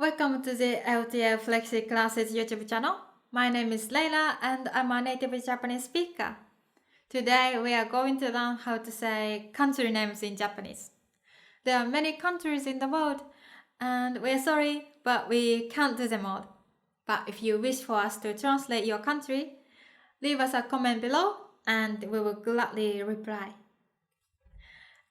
Welcome to the LTL Flexi Classes YouTube channel. My name is Leila and I'm a native Japanese speaker. Today we are going to learn how to say country names in Japanese. There are many countries in the world and we're sorry, but we can't do them all. But if you wish for us to translate your country, leave us a comment below and we will gladly reply.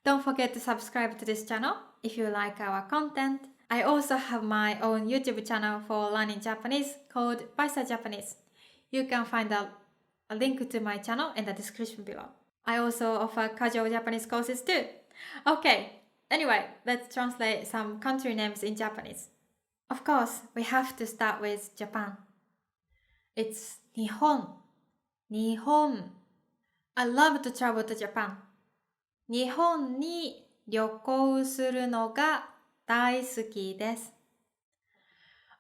Don't forget to subscribe to this channel if you like our content. I also have my own YouTube channel for learning Japanese called Baisa Japanese. You can find a link to my channel in the description below. I also offer casual Japanese courses too. Okay, anyway, let's translate some country names in Japanese. Of course, we have to start with Japan. It's Nihon. Nihon. I love to travel to Japan. 日本に旅行するのが大好きです。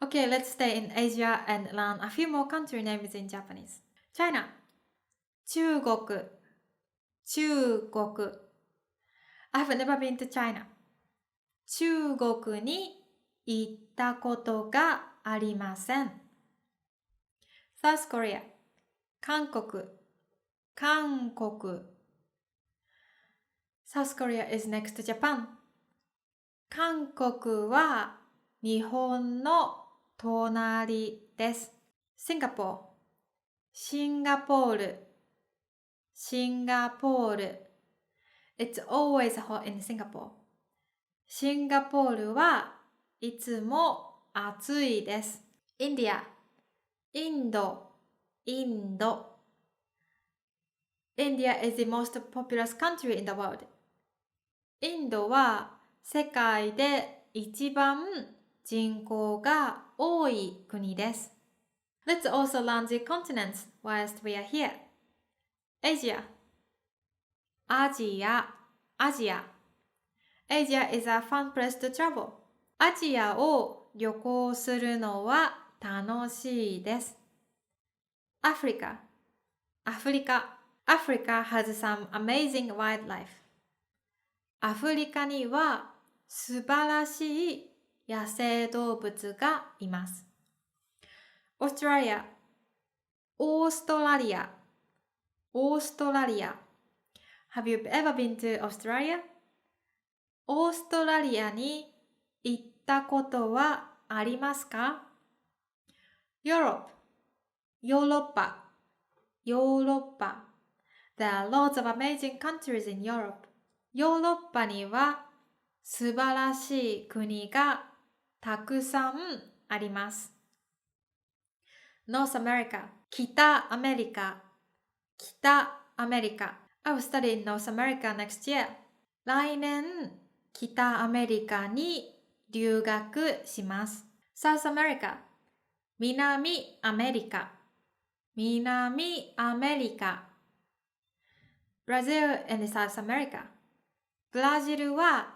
Okay, let's stay in Asia and learn a few more country names in Japanese. China. 中国。中国。I've never been to China. 中国に行ったことがありません。South Korea. 韓国。韓国。South Korea is next to Japan. 韓国は日本の隣です。Singapore. シンガポール。シンガポール。It's always hot in Singapore. シンガポールはいつも暑いです。India. インド。インド。India is the most populous country in the world. インドは世界で一番人口が多い国です。Let's also learn the continents whilst we are here. Asia. アジア。アジア。Asia is a fun place to travel. アジアを旅行するのは楽しいです。Africa. アフリカ。Africa has some amazing wildlife. アフリカには素晴らしい野生動物がいます。Australia. オーストラリア。オーストラリア。Have you ever been to Australia? オーストラリアに行ったことはありますか？ Europe. ヨーロッパ。ヨーロッパ。There are lots of amazing countries in Europe. ヨーロッパには素晴らしい国がたくさんあります。North America. 北アメリカ。北アメリカ。I'll study in North America next year. 来年、北アメリカに留学します。South America. 南アメリカ。南アメリカ。Brazil and South America. ブラジルは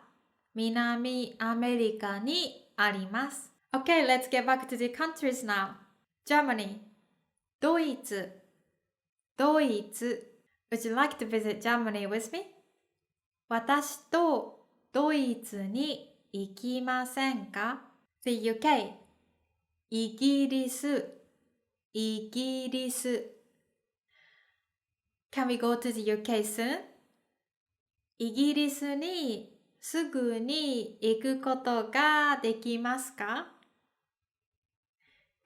南アメリカにあります。Okay, let's get back to the countries now. Germany. ドイツ。ドイツ。Would you like to visit Germany with me? 私とドイツに行きませんか？ The UK. イギリス。イギリス。Can we go to the UK soon? イギリスにすぐに行くことができますか？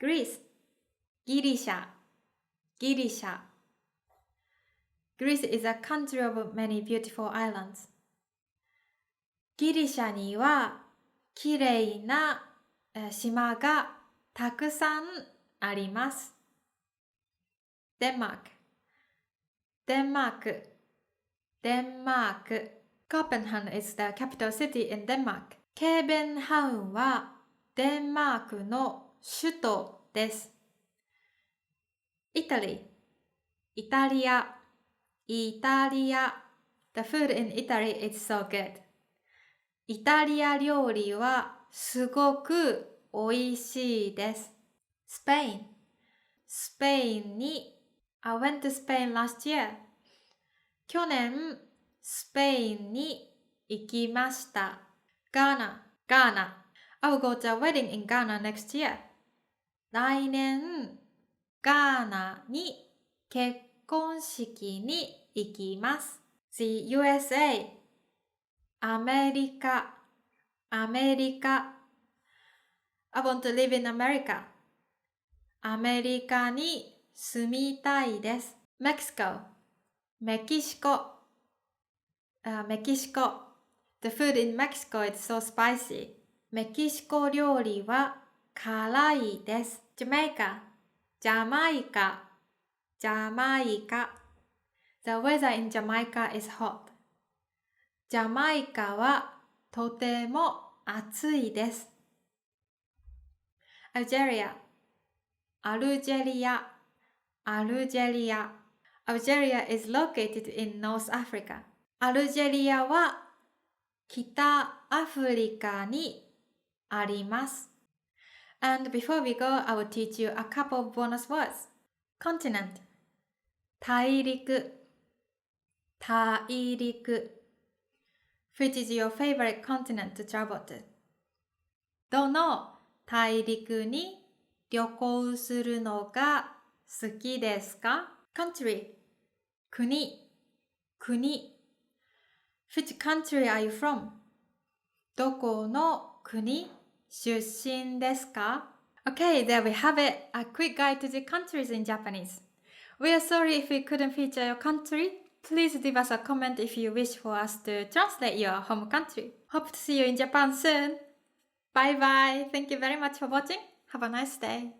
Greece. ギリシャ。ギリシャ。Greece is a country of many beautiful islands. ギリシャにはきれいな島がたくさんあります。Denmark. デンマーク。デンマーク。Copenhagen is the capital city in Denmark. ケーベンハウンはデンマークの首都です。Italy. イタリア。イタリア。The food in Italy is so good. イタリア料理はすごくおいしいです。Spain. スペインにI went to Spain last year. 去年、スペインに行きました。Ghana. Ghana. I will go to a wedding in Ghana next year. 来年、ガーナに結婚式に行きます。The USA、アメリカ、アメリカ。I want to live in America. アメリカに住みたいです。Mexico、メキシコ。メキシコ。The food in Mexico is so spicy. メキシコ料理は辛いです。Jamaica、ジャマイカ、ジャマイカ。The weather in Jamaica is hot. ジャマイカはとても暑いです。Algeria、アルジェリア、アルジェリア。Algeria is located in North Africa. アルジェリアは北アフリカにあります。And before we go, I will teach you a couple of bonus words. Continent、大陸、大陸。Which is your favorite continent to travel to? どの大陸に旅行するのが好きですか？ Country、国、国。Which country are you from? どこの国出身ですか？ Okay, there we have it. A quick guide to the countries in Japanese. We are sorry if we couldn't feature your country. Please leave us a comment if you wish for us to translate your home country. Hope to see you in Japan soon. Bye bye. Thank you very much for watching. Have a nice day.